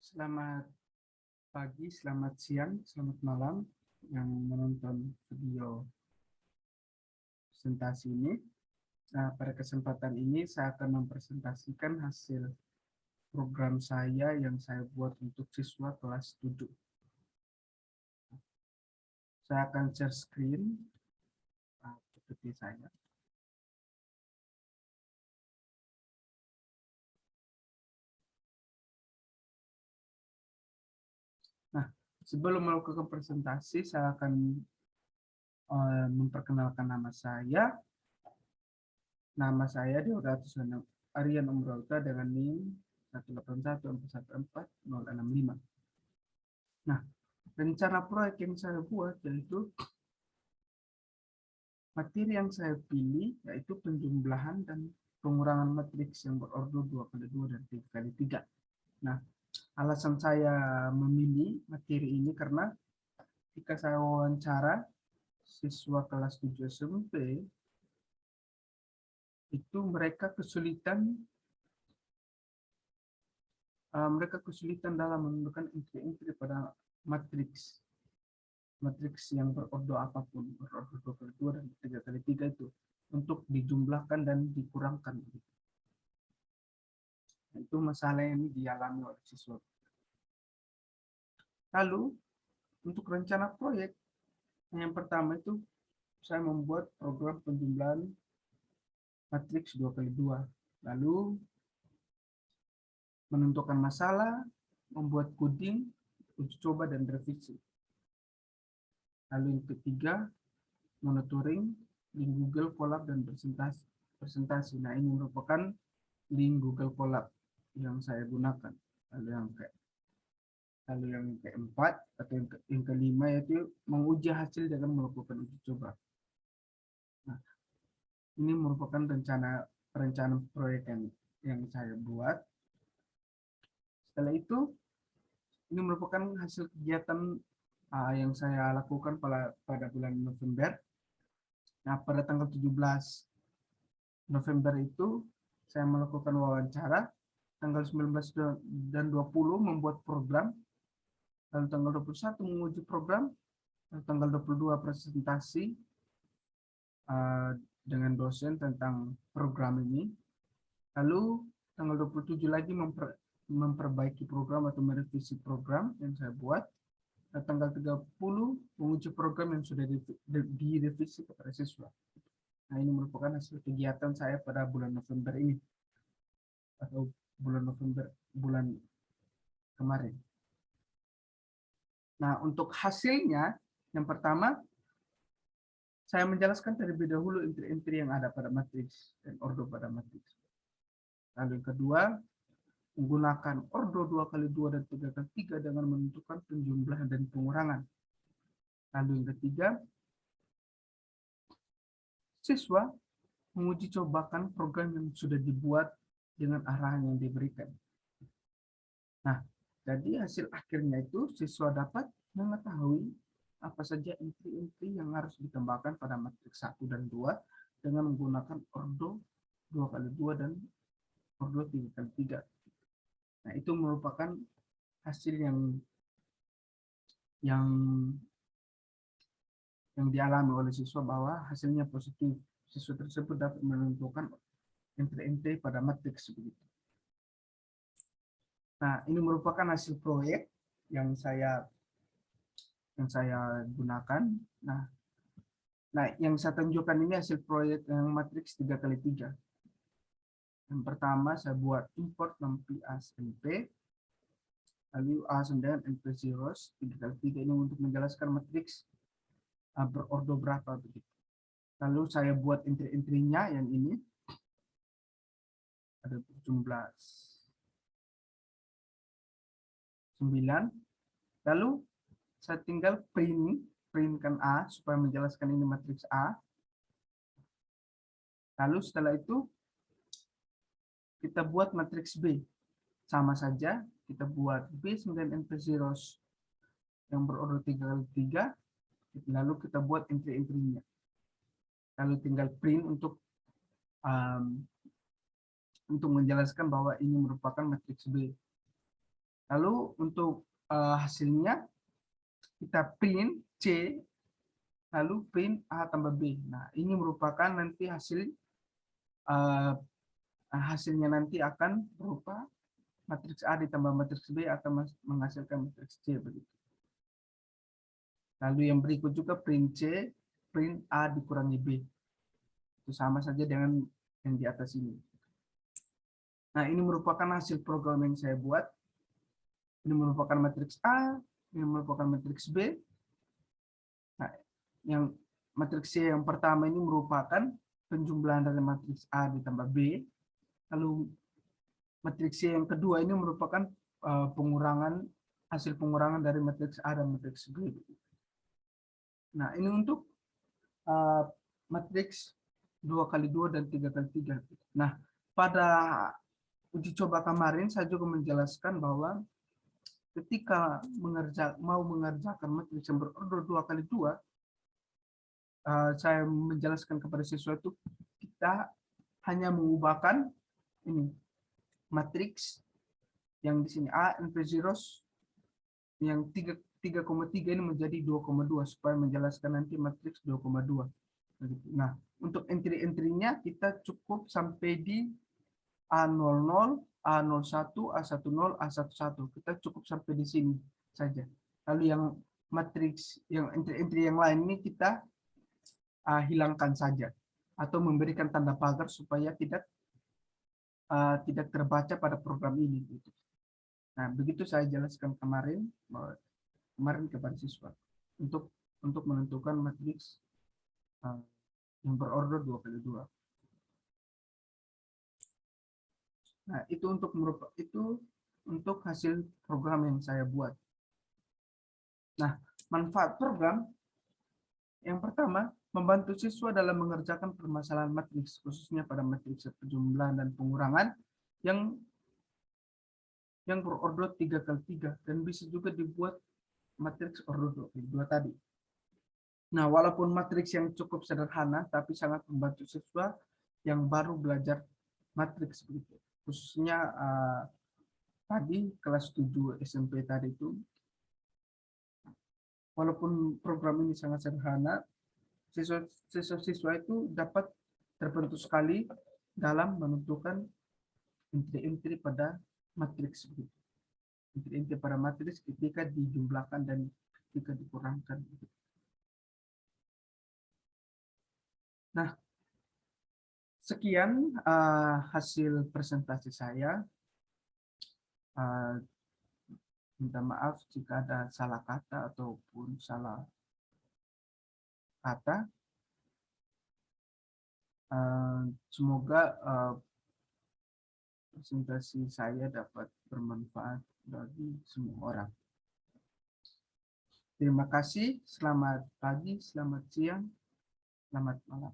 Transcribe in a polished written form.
Selamat pagi, selamat siang, selamat malam yang menonton video presentasi ini. Nah, pada kesempatan ini saya akan mempresentasikan hasil program saya yang saya buat untuk siswa kelas 7. Saya akan share screen seperti saya. Nah, sebelum melakukan presentasi, saya akan memperkenalkan nama saya. Nama saya Deodatus Aryan Umrauta dengan NIM 181414065. Nah, rencana proyek yang saya buat yaitu materi yang saya pilih yaitu penjumlahan dan pengurangan matriks yang berordo 2x2 dan 3x3. Nah, alasan saya memilih materi ini karena ketika saya wawancara siswa kelas 7 SMP, itu mereka kesulitan dalam menemukan entry-entry pada matriks yang berordo apapun, berordo 2x2 dan 3x3 itu untuk dijumlahkan dan dikurangkan. Itu masalah yang dialami oleh siswa. Lalu untuk rencana proyek yang pertama itu saya membuat program penjumlahan matriks 2x2. Lalu menentukan masalah, membuat coding, uji coba dan revisi. Lalu yang ketiga, monitoring, link Google Colab dan presentasi. Nah, ini merupakan link Google Colab yang saya gunakan. Lalu yang keempat atau yang kelima yaitu menguji hasil dengan melakukan uji coba. Nah, ini merupakan rencana proyek yang saya buat. Setelah itu, ini merupakan hasil kegiatan yang saya lakukan pada bulan November. Nah, pada tanggal 17 November itu saya melakukan wawancara, tanggal 19 dan 20 membuat program, lalu tanggal 21 menguji program, lalu tanggal 22 presentasi dengan dosen tentang program ini, lalu tanggal 27 lagi memperbaiki program atau merevisi program yang saya buat, dan tanggal 30 menguji program yang sudah direvisi kepada siswa. Nah, ini merupakan hasil kegiatan saya pada bulan November ini, atau bulan kemarin. Nah, untuk hasilnya, yang pertama, saya menjelaskan terlebih dahulu entry-entry yang ada pada matriks dan ordo pada matriks. Lalu yang kedua, menggunakan ordo 2x2 dan 3x3 dengan menentukan penjumlahan dan pengurangan. Lalu yang ketiga, siswa menguji cobakan program yang sudah dibuat dengan arahan yang diberikan. Nah, jadi hasil akhirnya itu siswa dapat mengetahui apa saja entry-entry yang harus ditambahkan pada matriks 1 dan 2 dengan menggunakan ordo 2x2 dan ordo 3x3. Nah, itu merupakan hasil yang dialami oleh siswa bahwa hasilnya positif. Siswa tersebut dapat menentukan entry-entry pada matriks begitu. Nah, ini merupakan hasil proyek yang saya gunakan. Nah, yang saya tunjukkan ini hasil proyek yang matriks 3x3. Yang pertama saya buat import nampi ASMP, lalu A dengan MP zeros 3x3 ini untuk menjelaskan matriks berordo berapa begitu. Lalu saya buat entry-entry-nya yang ini ada jumlah 9. Lalu saya tinggal printkan A supaya menjelaskan ini matriks A. Lalu setelah itu kita buat matriks B. Sama saja, kita buat B9 NP zeros yang berordo 3x3, lalu kita buat entry-entry-nya. Lalu tinggal print untuk menjelaskan bahwa ini merupakan matriks B. Lalu untuk hasilnya kita print C, lalu print A tambah B. Nah, ini merupakan nanti hasilnya nanti akan berupa matriks A ditambah matriks B akan menghasilkan matriks C begitu. Lalu yang berikut juga print C, print A dikurangi B. Itu sama saja dengan yang di atas ini. Nah, ini merupakan hasil program yang saya buat. Ini merupakan matriks A, ini merupakan matriks B. Nah, yang matriks C yang pertama ini merupakan penjumlahan dari matriks A ditambah B. Lalu matriks C yang kedua ini merupakan hasil pengurangan dari matriks A dan matriks B. Nah, ini untuk matriks 2x2 dan 3x3. Nah, pada uji coba kemarin saya juga menjelaskan bahwa ketika mau mengerjakan matriks yang berorder 2x2, saya menjelaskan kepada siswa itu kita hanya mengubahkan ini matriks yang di sini A and zeros yang 3,3 ini menjadi 2,2 supaya menjelaskan nanti matriks 2,2. Nah, untuk entry-entry-nya kita cukup sampai di A00, A01, A10, A11. Kita cukup sampai di sini saja. Lalu yang matriks, yang entry-entry yang lain ini kita hilangkan saja atau memberikan tanda pagar supaya tidak terbaca pada program ini. Nah, begitu saya jelaskan kemarin kepada siswa untuk menentukan matriks yang berorder 2x2. Nah, itu untuk hasil program yang saya buat. Nah, manfaat program yang pertama, membantu siswa dalam mengerjakan permasalahan matriks, khususnya pada matriks penjumlahan dan pengurangan yang berorder 3x3 dan bisa juga dibuat matriks order 2x2 tadi. Nah, walaupun matriks yang cukup sederhana, tapi sangat membantu siswa yang baru belajar matriks begitu. Khususnya tadi kelas 7 SMP tadi itu, walaupun program ini sangat sederhana, siswa-siswa itu dapat terbantu sekali dalam menentukan entry-entry pada matriks begitu. Entry-entry pada matriks ketika dijumlahkan dan ketika dikurangkan. Nah, sekian hasil presentasi saya. Minta maaf jika ada salah kata ataupun salah kata. Semoga presentasi saya dapat bermanfaat bagi semua orang. Terima kasih, selamat pagi, selamat siang, selamat malam.